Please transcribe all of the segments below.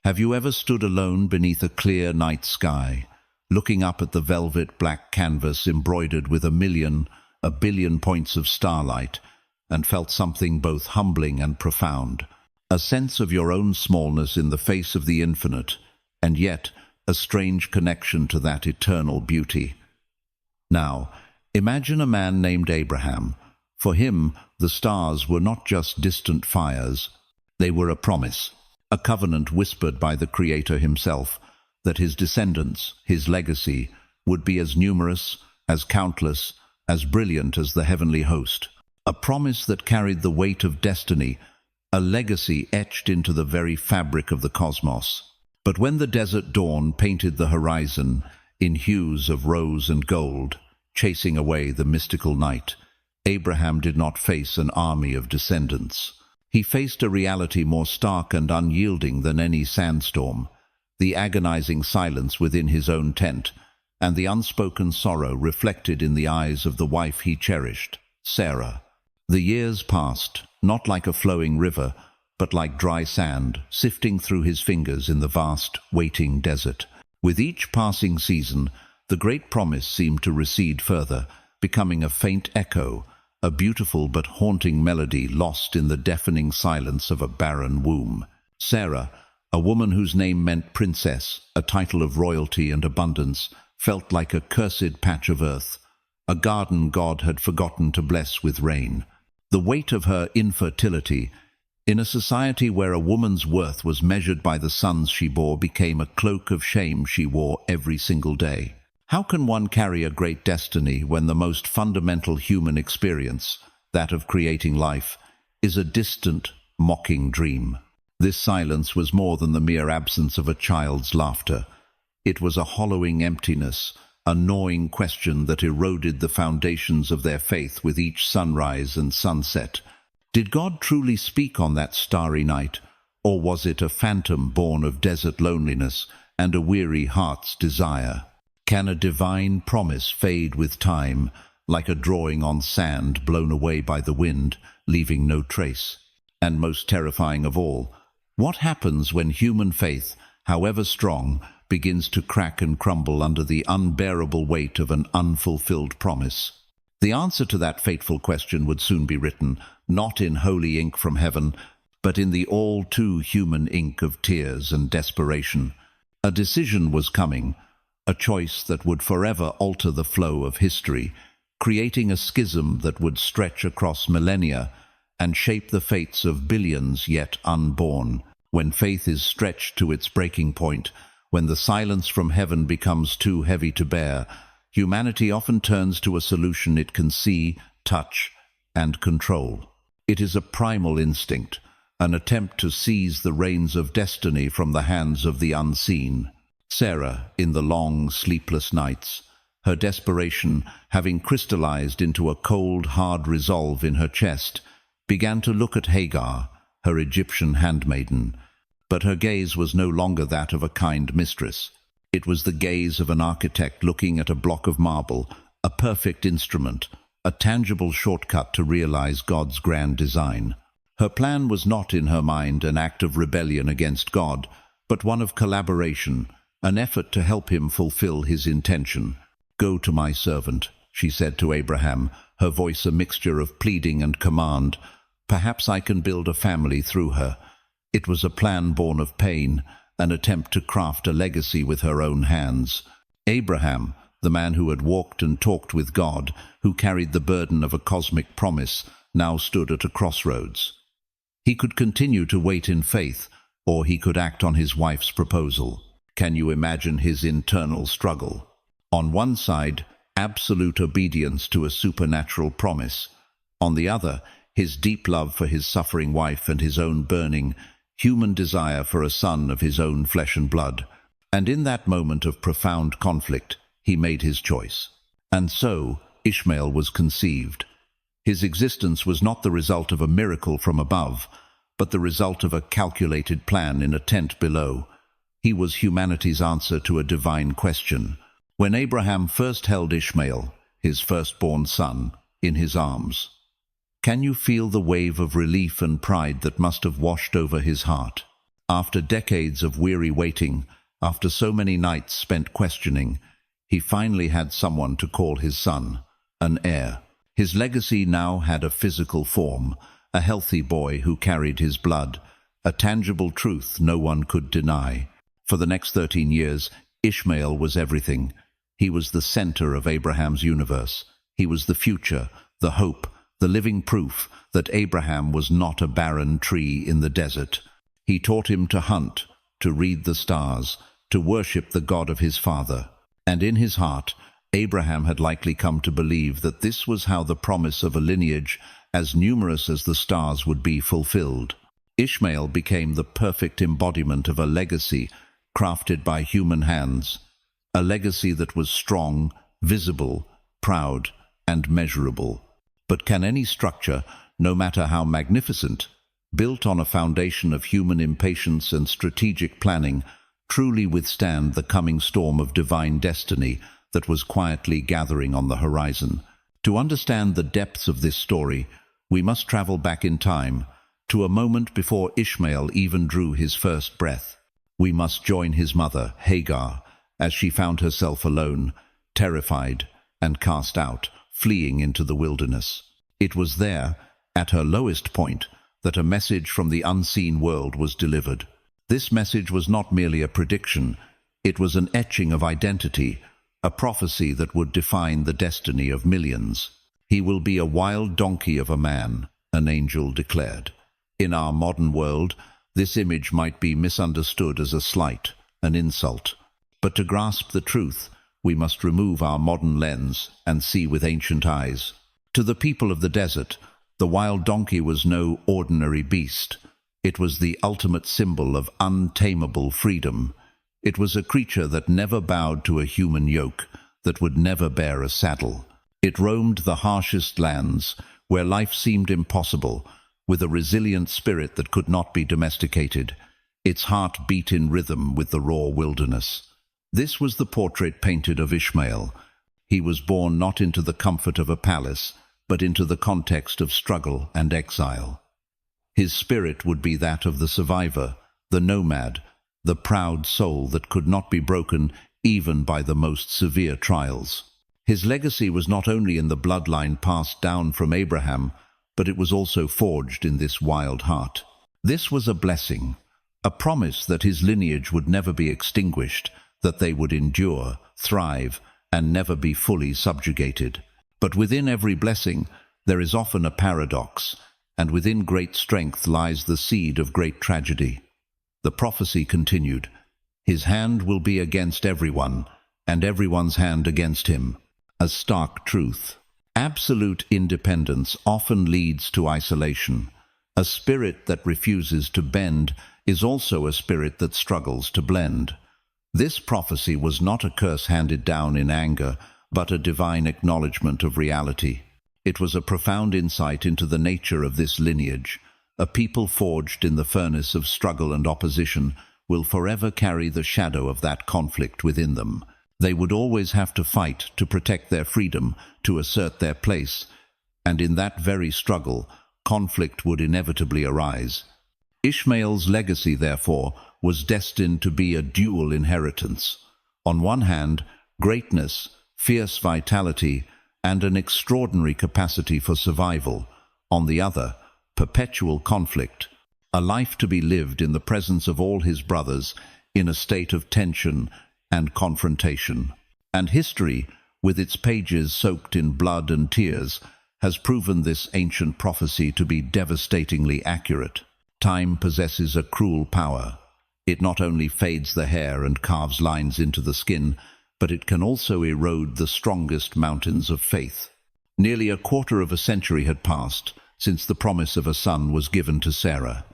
Have you ever stood alone beneath a clear night sky, looking up at the velvet black canvas embroidered with a billion points of starlight, and felt something both humbling and profound, a sense of your own smallness in the face of the infinite, and yet a strange connection to that eternal beauty? Now, imagine a man named Abraham. For him, the stars were not just distant fires, they were a promise, a covenant whispered by the Creator himself, that his descendants, his legacy, would be as numerous, as countless, as brilliant as the heavenly host. A promise that carried the weight of destiny, a legacy etched into the very fabric of the cosmos. But when the desert dawn painted the horizon in hues of rose and gold, chasing away the mystical night, Abraham did not face an army of descendants. He faced a reality more stark and unyielding than any sandstorm, the agonizing silence within his own tent, and the unspoken sorrow reflected in the eyes of the wife he cherished, Sarah. The years passed, not like a flowing river, but like dry sand, sifting through his fingers in the vast, waiting desert. With each passing season, the great promise seemed to recede further, becoming a faint echo, a beautiful but haunting melody lost in the deafening silence of a barren womb. Sarah, a woman whose name meant princess, a title of royalty and abundance, felt like a cursed patch of earth, a garden God had forgotten to bless with rain. The weight of her infertility, in a society where a woman's worth was measured by the sons she bore, became a cloak of shame she wore every single day. How can one carry a great destiny when the most fundamental human experience, that of creating life, is a distant, mocking dream? This silence was more than the mere absence of a child's laughter. It was a hollowing emptiness, a gnawing question that eroded the foundations of their faith with each sunrise and sunset. Did God truly speak on that starry night, or was it a phantom born of desert loneliness and a weary heart's desire? Can a divine promise fade with time, like a drawing on sand blown away by the wind, leaving no trace? And most terrifying of all, what happens when human faith, however strong, begins to crack and crumble under the unbearable weight of an unfulfilled promise? The answer to that fateful question would soon be written, not in holy ink from heaven, but in the all-too-human ink of tears and desperation. A decision was coming, a choice that would forever alter the flow of history, creating a schism that would stretch across millennia and shape the fates of billions yet unborn. When faith is stretched to its breaking point, when the silence from heaven becomes too heavy to bear, humanity often turns to a solution it can see, touch, and control. It is a primal instinct, an attempt to seize the reins of destiny from the hands of the unseen. Sarah, in the long, sleepless nights, her desperation having crystallized into a cold, hard resolve in her chest, began to look at Hagar, her Egyptian handmaiden. But her gaze was no longer that of a kind mistress. It was the gaze of an architect looking at a block of marble, a perfect instrument, a tangible shortcut to realize God's grand design. Her plan was not in her mind an act of rebellion against God, but one of collaboration, an effort to help him fulfill his intention. "Go to my servant," she said to Abraham, her voice a mixture of pleading and command. "Perhaps I can build a family through her." It was a plan born of pain, an attempt to craft a legacy with her own hands. Abraham, the man who had walked and talked with God, who carried the burden of a cosmic promise, now stood at a crossroads. He could continue to wait in faith, or he could act on his wife's proposal. Can you imagine his internal struggle? On one side, absolute obedience to a supernatural promise. On the other, his deep love for his suffering wife and his own burning, human desire for a son of his own flesh and blood. And in that moment of profound conflict, he made his choice. And so, Ishmael was conceived. His existence was not the result of a miracle from above, but the result of a calculated plan in a tent below. He was humanity's answer to a divine question. When Abraham first held Ishmael, his firstborn son, in his arms, can you feel the wave of relief and pride that must have washed over his heart? After decades of weary waiting, after so many nights spent questioning, he finally had someone to call his son, an heir. His legacy now had a physical form, a healthy boy who carried his blood, a tangible truth no one could deny. For the next 13 years, Ishmael was everything. He was the center of Abraham's universe. He was the future, the hope, the living proof that Abraham was not a barren tree in the desert. He taught him to hunt, to read the stars, to worship the God of his father. And in his heart, Abraham had likely come to believe that this was how the promise of a lineage as numerous as the stars would be fulfilled. Ishmael became the perfect embodiment of a legacy crafted by human hands, a legacy that was strong, visible, proud, and measurable. But can any structure, no matter how magnificent, built on a foundation of human impatience and strategic planning, truly withstand the coming storm of divine destiny that was quietly gathering on the horizon? To understand the depths of this story, we must travel back in time, to a moment before Ishmael even drew his first breath. We must join his mother, Hagar, as she found herself alone, terrified, and cast out, fleeing into the wilderness. It was there, at her lowest point, that a message from the unseen world was delivered. This message was not merely a prediction, it was an etching of identity, a prophecy that would define the destiny of millions. "He will be a wild donkey of a man," an angel declared. In our modern world, this image might be misunderstood as a slight, an insult. But to grasp the truth, we must remove our modern lens and see with ancient eyes. To the people of the desert, the wild donkey was no ordinary beast. It was the ultimate symbol of untamable freedom. It was a creature that never bowed to a human yoke, that would never bear a saddle. It roamed the harshest lands, where life seemed impossible, with a resilient spirit that could not be domesticated. Its heart beat in rhythm with the raw wilderness. This was the portrait painted of Ishmael. He was born not into the comfort of a palace, but into the context of struggle and exile. His spirit would be that of the survivor, the nomad, the proud soul that could not be broken even by the most severe trials. His legacy was not only in the bloodline passed down from Abraham, but it was also forged in this wild heart. This was a blessing, a promise that his lineage would never be extinguished, that they would endure, thrive, and never be fully subjugated. But within every blessing, there is often a paradox, and within great strength lies the seed of great tragedy. The prophecy continued, "His hand will be against everyone, and everyone's hand against him." A stark truth. Absolute independence often leads to isolation. A spirit that refuses to bend is also a spirit that struggles to blend. This prophecy was not a curse handed down in anger, but a divine acknowledgement of reality. It was a profound insight into the nature of this lineage. A people forged in the furnace of struggle and opposition will forever carry the shadow of that conflict within them. They would always have to fight to protect their freedom, to assert their place, and in that very struggle, conflict would inevitably arise. Ishmael's legacy, therefore, was destined to be a dual inheritance. On one hand, greatness, fierce vitality, and an extraordinary capacity for survival. On the other, perpetual conflict, a life to be lived in the presence of all his brothers, in a state of tension and confrontation. And history, with its pages soaked in blood and tears, has proven this ancient prophecy to be devastatingly accurate. Time possesses a cruel power. It not only fades the hair and carves lines into the skin, but it can also erode the strongest mountains of faith. Nearly a quarter of a century had passed since the promise of a son was given to Sarah.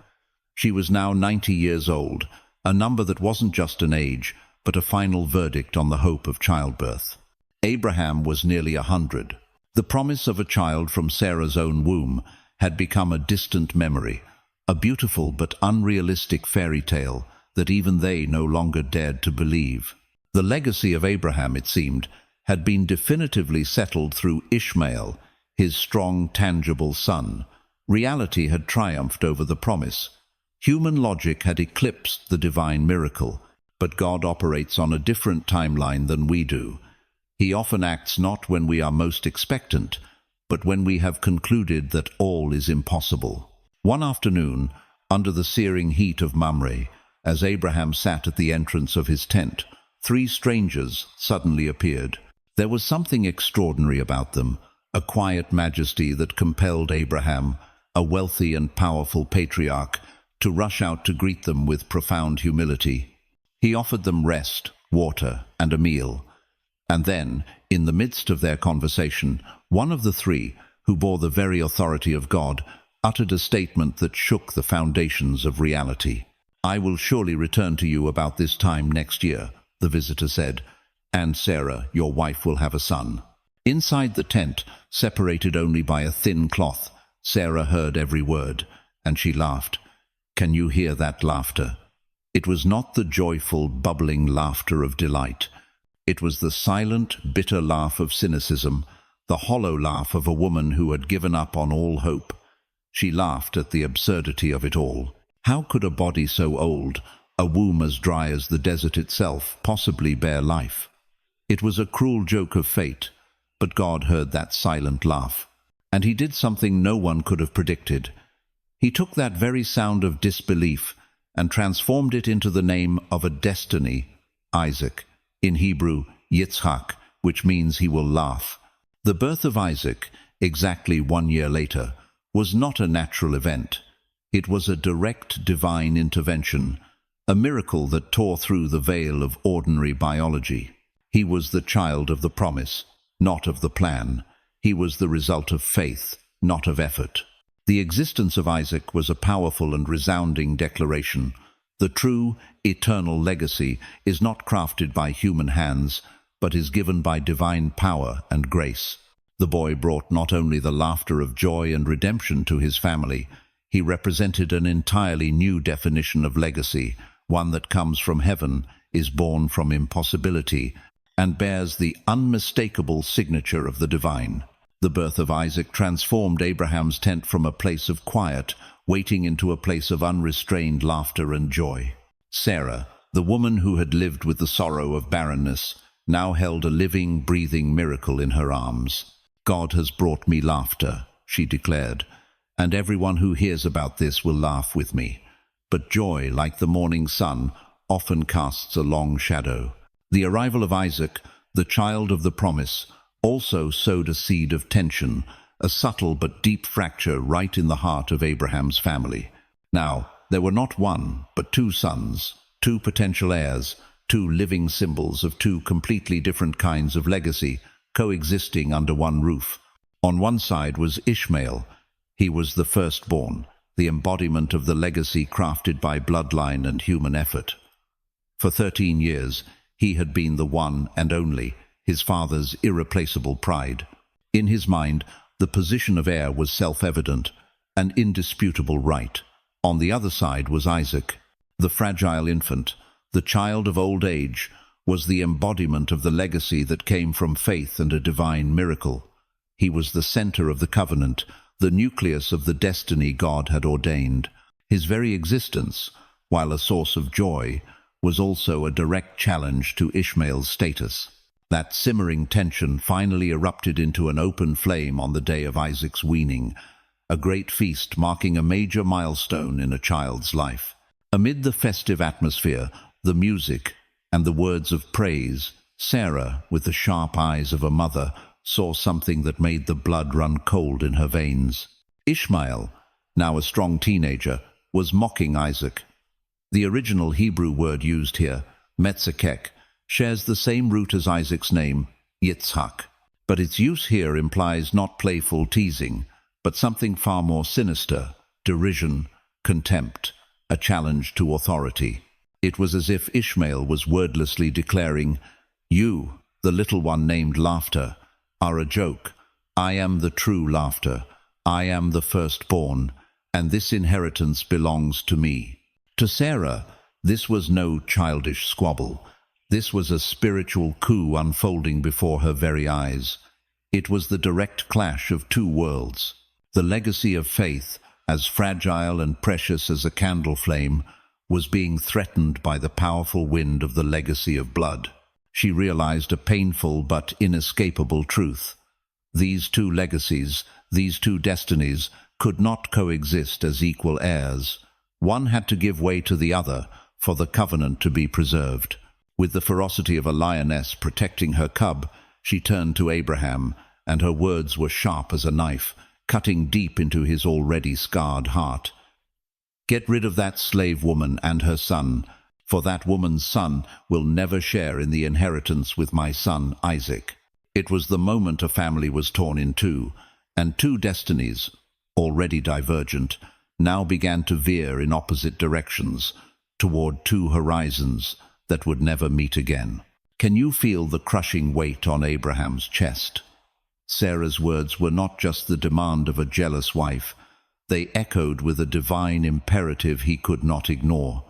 She was now 90 years old, a number that wasn't just an age, but a final verdict on the hope of childbirth. Abraham was nearly 100. The promise of a child from Sarah's own womb had become a distant memory, a beautiful but unrealistic fairy tale that even they no longer dared to believe. The legacy of Abraham, it seemed, had been definitively settled through Ishmael, his strong, tangible son. Reality had triumphed over the promise. Human logic had eclipsed the divine miracle, but God operates on a different timeline than we do. He often acts not when we are most expectant, but when we have concluded that all is impossible. One afternoon, under the searing heat of Mamre, as Abraham sat at the entrance of his tent, 3 strangers suddenly appeared. There was something extraordinary about them, a quiet majesty that compelled Abraham, a wealthy and powerful patriarch, to rush out to greet them with profound humility. He offered them rest, water, and a meal. And then, in the midst of their conversation, one of the 3, who bore the very authority of God, uttered a statement that shook the foundations of reality. "I will surely return to you about this time next year," the visitor said, "and Sarah, your wife, will have a son." Inside the tent, separated only by a thin cloth, Sarah heard every word, and she laughed. Can you hear that laughter? It was not the joyful, bubbling laughter of delight. It was the silent, bitter laugh of cynicism, the hollow laugh of a woman who had given up on all hope. She laughed at the absurdity of it all. How could a body so old, a womb as dry as the desert itself, possibly bear life? It was a cruel joke of fate, but God heard that silent laugh, and he did something no one could have predicted. He took that very sound of disbelief and transformed it into the name of a destiny, Isaac, in Hebrew, Yitzhak, which means he will laugh. The birth of Isaac, exactly 1 year later, was not a natural event. It was a direct divine intervention, a miracle that tore through the veil of ordinary biology. He was the child of the promise, not of the plan. He was the result of faith, not of effort. The existence of Isaac was a powerful and resounding declaration. The true, eternal legacy is not crafted by human hands, but is given by divine power and grace. The boy brought not only the laughter of joy and redemption to his family, he represented an entirely new definition of legacy, one that comes from heaven, is born from impossibility, and bears the unmistakable signature of the divine. The birth of Isaac transformed Abraham's tent from a place of quiet, waiting into a place of unrestrained laughter and joy. Sarah, the woman who had lived with the sorrow of barrenness, now held a living, breathing miracle in her arms. "God has brought me laughter," she declared, "and everyone who hears about this will laugh with me. But joy, like the morning sun, often casts a long shadow." The arrival of Isaac, the child of the promise, also sowed a seed of tension, a subtle but deep fracture right in the heart of Abraham's family. Now, there were not 1, but 2 sons, 2 potential heirs, 2 living symbols of 2 completely different kinds of legacy, coexisting under one roof. On one side was Ishmael. He was the firstborn, the embodiment of the legacy crafted by bloodline and human effort. For 13 years, he had been the one and only, his father's irreplaceable pride. In his mind, the position of heir was self-evident, an indisputable right. On the other side was Isaac. The fragile infant, the child of old age, was the embodiment of the legacy that came from faith and a divine miracle. He was the center of the covenant, the nucleus of the destiny God had ordained. His very existence, while a source of joy, was also a direct challenge to Ishmael's status. That simmering tension finally erupted into an open flame on the day of Isaac's weaning, a great feast marking a major milestone in a child's life. Amid the festive atmosphere, the music, and the words of praise, Sarah, with the sharp eyes of a mother, saw something that made the blood run cold in her veins. Ishmael, now a strong teenager, was mocking Isaac. The original Hebrew word used here, metzakek, shares the same root as Isaac's name, Yitzhak, but its use here implies not playful teasing, but something far more sinister, derision, contempt, a challenge to authority. It was as if Ishmael was wordlessly declaring, "You, the little one named Laughter, are a joke. I am the true laughter. I am the firstborn, and this inheritance belongs to me." To Sarah, this was no childish squabble. This was a spiritual coup unfolding before her very eyes. It was the direct clash of 2 worlds, the legacy of faith as fragile and precious as a candle flame, was being threatened by the powerful wind of the legacy of blood. She realized a painful but inescapable truth. These two legacies, these two destinies, could not coexist as equal heirs. One had to give way to the other for the covenant to be preserved. With the ferocity of a lioness protecting her cub, she turned to Abraham, and her words were sharp as a knife, cutting deep into his already scarred heart. "Get rid of that slave woman and her son, for that woman's son will never share in the inheritance with my son Isaac." It was the moment a family was torn in two, and two destinies, already divergent, now began to veer in opposite directions, toward two horizons that would never meet again. Can you feel the crushing weight on Abraham's chest? Sarah's words were not just the demand of a jealous wife. They echoed with a divine imperative he could not ignore.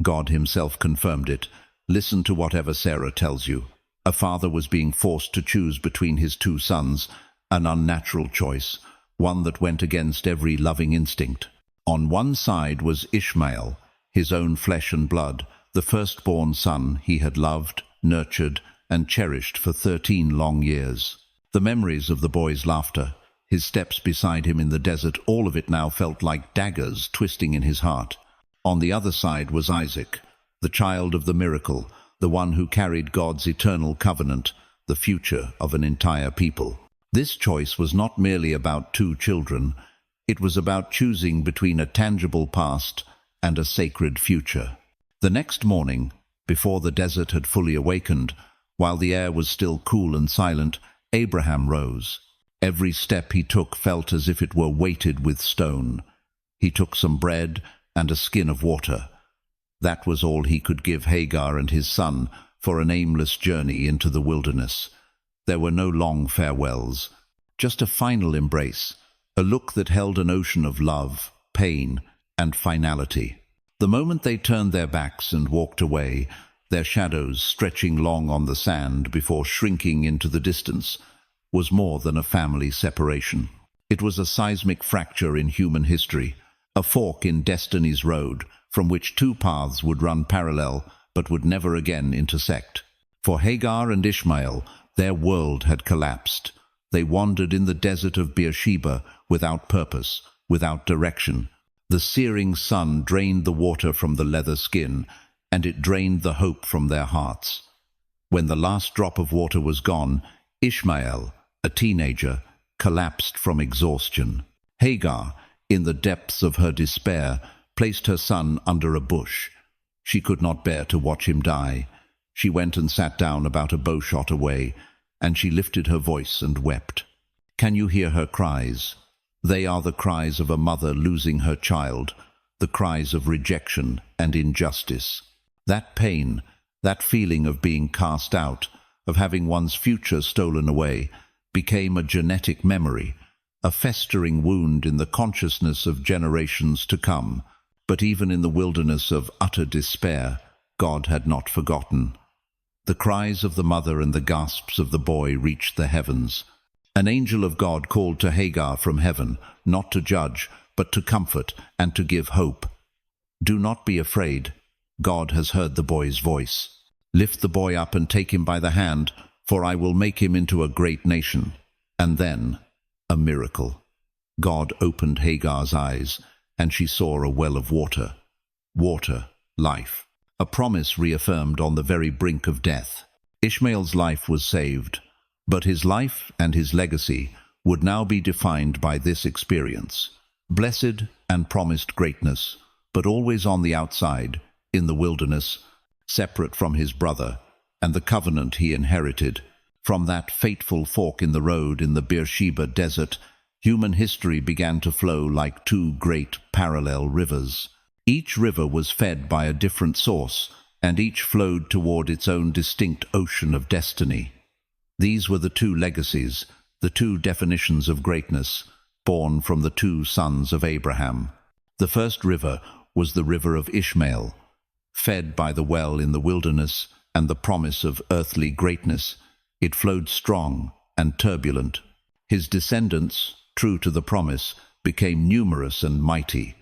God himself confirmed it. Listen to whatever Sarah tells you. A father was being forced to choose between his two sons, an unnatural choice, one that went against every loving instinct. On one side was Ishmael, his own flesh and blood, the firstborn son he had loved, nurtured, and cherished for 13 long years. The memories of the boy's laughter, his steps beside him in the desert, all of it now felt like daggers twisting in his heart. On the other side was Isaac, the child of the miracle, the one who carried God's eternal covenant, the future of an entire people. This choice was not merely about two children. It was about choosing between a tangible past and a sacred future. The next morning, before the desert had fully awakened, while the air was still cool and silent, Abraham rose. Every step he took felt as if it were weighted with stone. He took some bread and a skin of water. That was all he could give Hagar and his son for an aimless journey into the wilderness. There were no long farewells, just a final embrace, a look that held an ocean of love, pain, and finality. The moment they turned their backs and walked away, their shadows stretching long on the sand before shrinking into the distance, was more than a family separation. It was a seismic fracture in human history, a fork in destiny's road, from which two paths would run parallel but would never again intersect. For Hagar and Ishmael, their world had collapsed. They wandered in the desert of Beersheba without purpose, without direction. The searing sun drained the water from the leather skin, and it drained the hope from their hearts. When the last drop of water was gone, Ishmael, a teenager, collapsed from exhaustion. Hagar, in the depths of her despair, placed her son under a bush. She could not bear to watch him die. She went and sat down about a bowshot away, and she lifted her voice and wept. Can you hear her cries? They are the cries of a mother losing her child, the cries of rejection and injustice. That pain, that feeling of being cast out, of having one's future stolen away, became a genetic memory, a festering wound in the consciousness of generations to come. But even in the wilderness of utter despair, God had not forgotten. The cries of the mother and the gasps of the boy reached the heavens. An angel of God called to Hagar from heaven, not to judge, but to comfort and to give hope. Do not be afraid. God has heard the boy's voice. Lift the boy up and take him by the hand, for I will make him into a great nation. And then, a miracle. God opened Hagar's eyes, and she saw a well of water. Water, life. A promise reaffirmed on the very brink of death. Ishmael's life was saved, but his life and his legacy would now be defined by this experience. Blessed and promised greatness, but always on the outside, in the wilderness, separate from his brother, and the covenant he inherited. From that fateful fork in the road in the Beersheba desert, human history began to flow like two great parallel rivers. Each river was fed by a different source, and each flowed toward its own distinct ocean of destiny. These were the two legacies, the two definitions of greatness, born from the two sons of Abraham. The first river was the river of Ishmael, fed by the well in the wilderness and the promise of earthly greatness. It flowed strong and turbulent. His descendants, true to the promise, became numerous and mighty.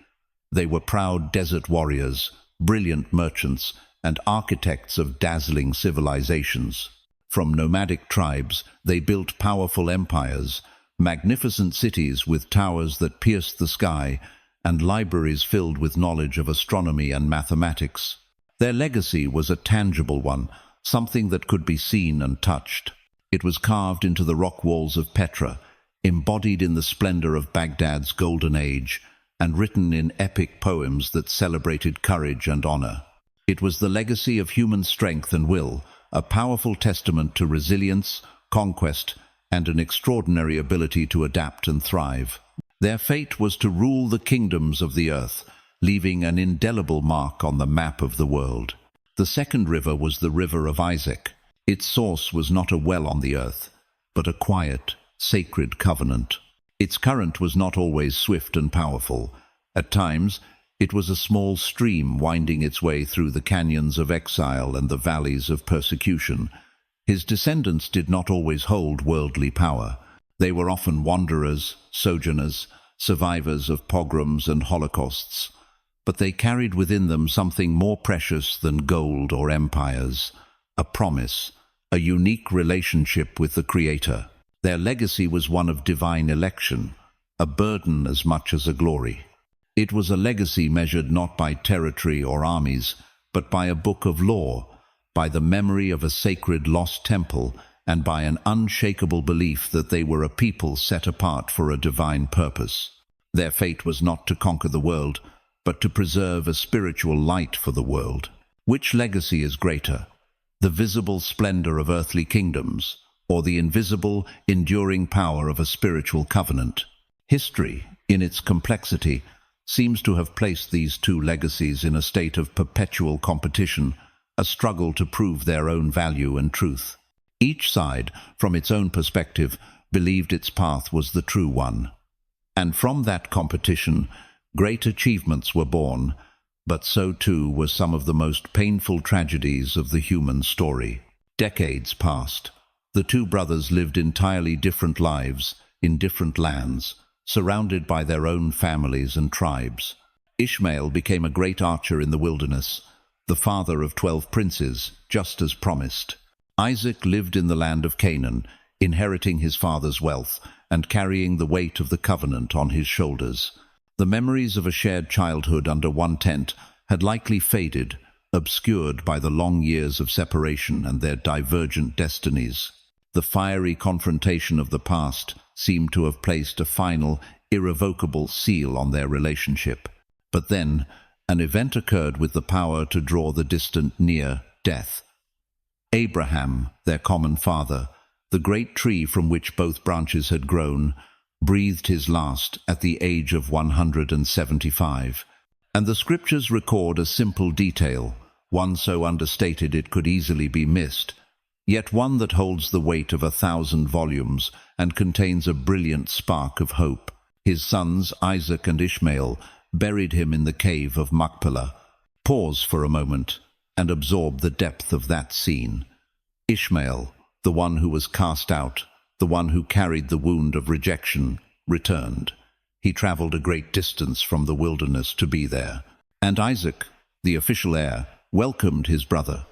They were proud desert warriors, brilliant merchants, and architects of dazzling civilizations. From nomadic tribes, they built powerful empires, magnificent cities with towers that pierced the sky, and libraries filled with knowledge of astronomy and mathematics. Their legacy was a tangible one, something that could be seen and touched. It was carved into the rock walls of Petra, embodied in the splendor of Baghdad's golden age, and written in epic poems that celebrated courage and honor. It was the legacy of human strength and will, a powerful testament to resilience, conquest, and an extraordinary ability to adapt and thrive. Their fate was to rule the kingdoms of the earth, leaving an indelible mark on the map of the world. The second river was the River of Isaac. Its source was not a well on the earth, but a quiet, sacred covenant. Its current was not always swift and powerful. At times, it was a small stream winding its way through the canyons of exile and the valleys of persecution. His descendants did not always hold worldly power. They were often wanderers, sojourners, survivors of pogroms and holocausts. But they carried within them something more precious than gold or empires: a promise, a unique relationship with the Creator. Their legacy was one of divine election, a burden as much as a glory. It was a legacy measured not by territory or armies, but by a book of law, by the memory of a sacred lost temple, and by an unshakable belief that they were a people set apart for a divine purpose. Their fate was not to conquer the world, but to preserve a spiritual light for the world. Which legacy is greater? The visible splendor of earthly kingdoms, or the invisible, enduring power of a spiritual covenant? History, in its complexity, seems to have placed these two legacies in a state of perpetual competition, a struggle to prove their own value and truth. Each side, from its own perspective, believed its path was the true one. And from that competition, great achievements were born, but so too were some of the most painful tragedies of the human story. Decades passed. The two brothers lived entirely different lives, in different lands, surrounded by their own families and tribes. Ishmael became a great archer in the wilderness, the father of 12 princes, just as promised. Isaac lived in the land of Canaan, inheriting his father's wealth and carrying the weight of the covenant on his shoulders. The memories of a shared childhood under one tent had likely faded, obscured by the long years of separation and their divergent destinies. The fiery confrontation of the past seemed to have placed a final, irrevocable seal on their relationship. But then, an event occurred with the power to draw the distant near: death. Abraham, their common father, the great tree from which both branches had grown, breathed his last at the age of 175. And the scriptures record a simple detail, one so understated it could easily be missed, yet one that holds the weight of 1,000 volumes and contains a brilliant spark of hope. His sons, Isaac and Ishmael, buried him in the cave of Machpelah. Pause for a moment and absorb the depth of that scene. Ishmael, the one who was cast out, the one who carried the wound of rejection, returned. He traveled a great distance from the wilderness to be there. And Isaac, the official heir, welcomed his brother.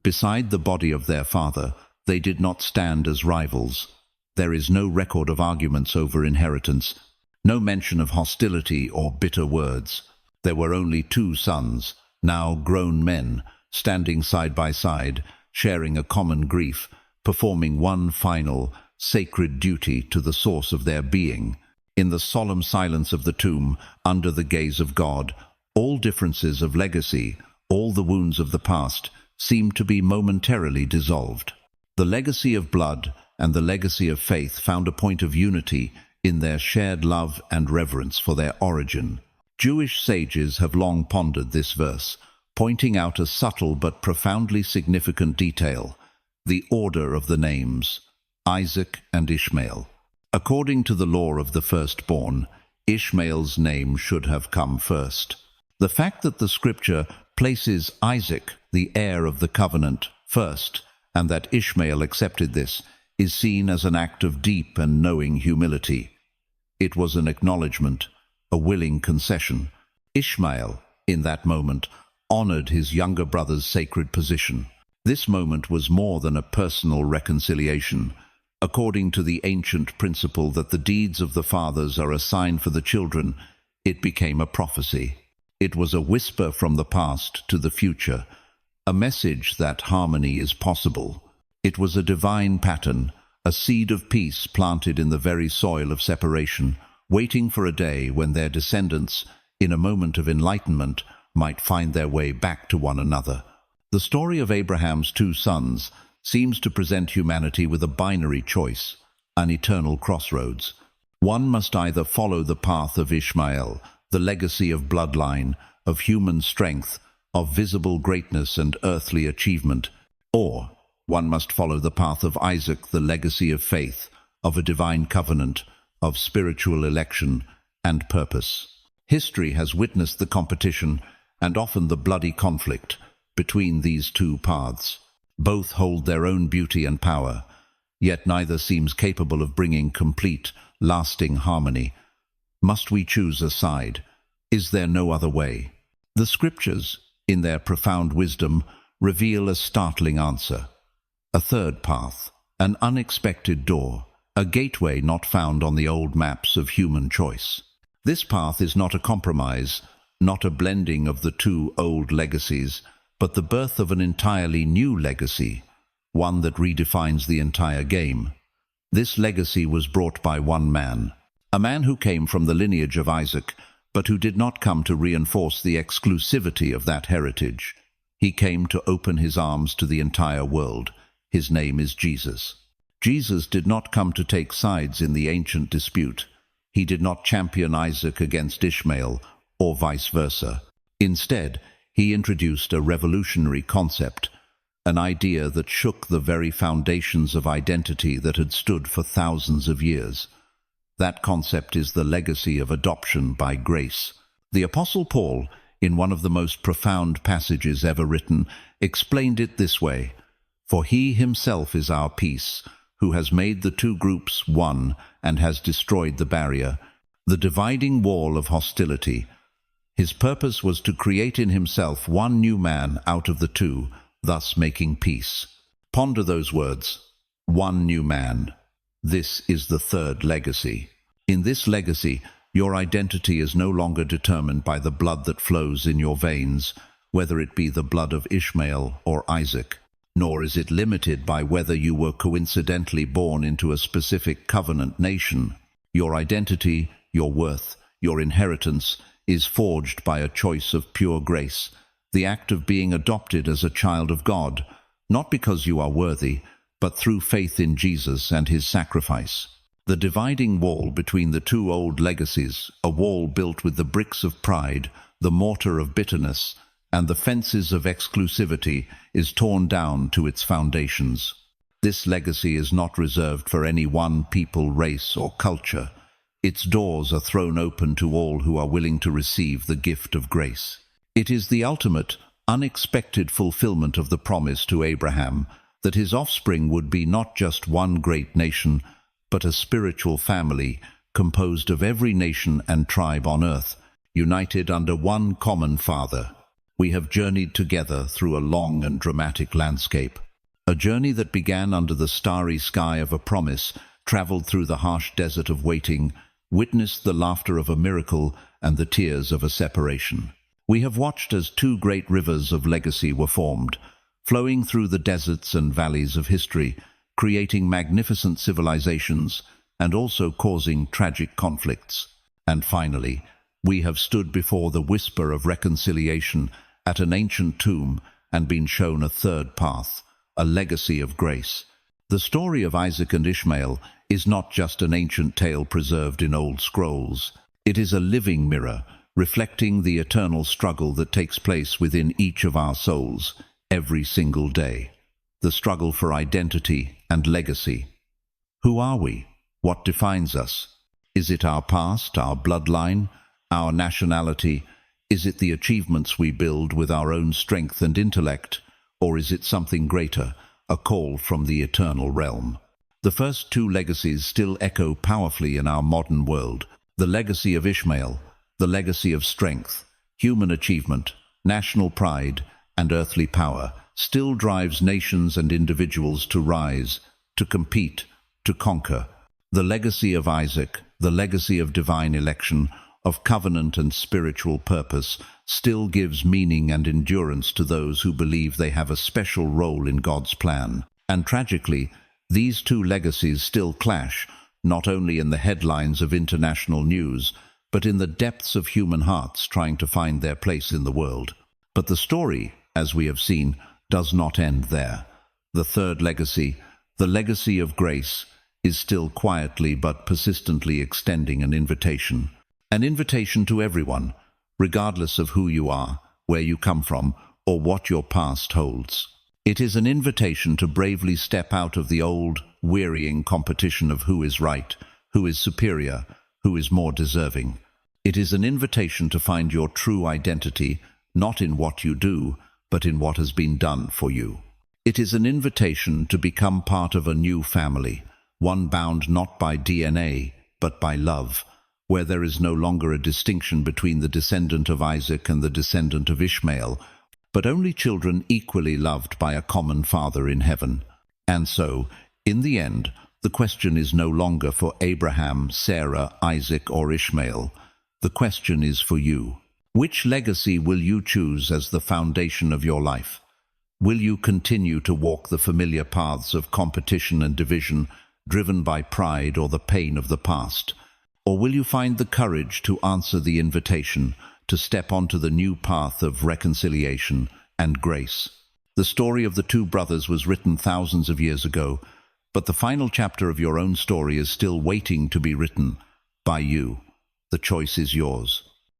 Beside the body of their father, they did not stand as rivals. There is no record of arguments over inheritance, no mention of hostility or bitter words. There were only two sons, now grown men, standing side by side, sharing a common grief, performing one final, sacred duty to the source of their being. In the solemn silence of the tomb, under the gaze of God, all differences of legacy, all the wounds of the past, seemed to be momentarily dissolved. The legacy of blood and the legacy of faith found a point of unity in their shared love and reverence for their origin. Jewish sages have long pondered this verse, pointing out a subtle but profoundly significant detail: the order of the names, Isaac and Ishmael. According to the law of the firstborn, Ishmael's name should have come first. The fact that the scripture places Isaac, the heir of the covenant, first, and that Ishmael accepted this, is seen as an act of deep and knowing humility. It was an acknowledgement, a willing concession. Ishmael, in that moment, honored his younger brother's sacred position. This moment was more than a personal reconciliation. According to the ancient principle that the deeds of the fathers are a sign for the children, it became a prophecy. It was a whisper from the past to the future, a message that harmony is possible. It was a divine pattern, a seed of peace planted in the very soil of separation, waiting for a day when their descendants, in a moment of enlightenment, might find their way back to one another. The story of Abraham's two sons seems to present humanity with a binary choice, an eternal crossroads. One must either follow the path of Ishmael, the legacy of bloodline, of human strength, of visible greatness and earthly achievement, or one must follow the path of Isaac, the legacy of faith, of a divine covenant, of spiritual election and purpose. History has witnessed the competition and often the bloody conflict between these two paths. Both hold their own beauty and power, yet neither seems capable of bringing complete, lasting harmony. Must we choose a side? Is there no other way? The scriptures, in their profound wisdom, reveal a startling answer. A third path, an unexpected door, a gateway not found on the old maps of human choice. This path is not a compromise, not a blending of the two old legacies, but the birth of an entirely new legacy, one that redefines the entire game. This legacy was brought by one man, a man who came from the lineage of Isaac, but who did not come to reinforce the exclusivity of that heritage. He came to open his arms to the entire world. His name is Jesus. Jesus did not come to take sides in the ancient dispute. He did not champion Isaac against Ishmael, or vice versa. Instead, he introduced a revolutionary concept, an idea that shook the very foundations of identity that had stood for thousands of years. That concept is the legacy of adoption by grace. The Apostle Paul, in one of the most profound passages ever written, explained it this way: "For he himself is our peace, who has made the two groups one and has destroyed the barrier, the dividing wall of hostility." His purpose was to create in himself one new man out of the two, thus making peace. Ponder those words. One new man. This is the third legacy. In this legacy, your identity is no longer determined by the blood that flows in your veins, whether it be the blood of Ishmael or Isaac, nor is it limited by whether you were coincidentally born into a specific covenant nation. Your identity, your worth, your inheritance is forged by a choice of pure grace, the act of being adopted as a child of God, not because you are worthy, but through faith in Jesus and his sacrifice. The dividing wall between the two old legacies, a wall built with the bricks of pride, the mortar of bitterness, and the fences of exclusivity, is torn down to its foundations. This legacy is not reserved for any one people, race, or culture. Its doors are thrown open to all who are willing to receive the gift of grace. It is the ultimate, unexpected fulfillment of the promise to Abraham that his offspring would be not just one great nation, but a spiritual family composed of every nation and tribe on earth, united under one common Father. We have journeyed together through a long and dramatic landscape, a journey that began under the starry sky of a promise, traveled through the harsh desert of waiting, witnessed the laughter of a miracle and the tears of a separation. We have watched as two great rivers of legacy were formed, flowing through the deserts and valleys of history, creating magnificent civilizations and also causing tragic conflicts. And finally, we have stood before the whisper of reconciliation at an ancient tomb and been shown a third path, a legacy of grace. The story of Isaac and Ishmael is not just an ancient tale preserved in old scrolls. It is a living mirror, reflecting the eternal struggle that takes place within each of our souls every single day. The struggle for identity and legacy. Who are we? What defines us? Is it our past, our bloodline, our nationality? Is it the achievements we build with our own strength and intellect? Or is it something greater, a call from the eternal realm? The first two legacies still echo powerfully in our modern world. The legacy of Ishmael, the legacy of strength, human achievement, national pride, and earthly power, still drives nations and individuals to rise, to compete, to conquer. The legacy of Isaac, the legacy of divine election, of covenant and spiritual purpose, still gives meaning and endurance to those who believe they have a special role in God's plan. And tragically, these two legacies still clash, not only in the headlines of international news, but in the depths of human hearts trying to find their place in the world. But the story, as we have seen, does not end there. The third legacy, the legacy of grace, is still quietly but persistently extending an invitation to everyone, regardless of who you are, where you come from, or what your past holds. It is an invitation to bravely step out of the old, wearying competition of who is right, who is superior, who is more deserving. It is an invitation to find your true identity, not in what you do, but in what has been done for you. It is an invitation to become part of a new family, one bound not by DNA, but by love, where there is no longer a distinction between the descendant of Isaac and the descendant of Ishmael, but only children equally loved by a common Father in heaven. And so, in the end, the question is no longer for Abraham, Sarah, Isaac, or Ishmael. The question is for you. Which legacy will you choose as the foundation of your life? Will you continue to walk the familiar paths of competition and division, driven by pride or the pain of the past? Or will you find the courage to answer the invitation, to step onto the new path of reconciliation and grace? The story of the two brothers was written thousands of years ago, but the final chapter of your own story is still waiting to be written by you. The choice is yours.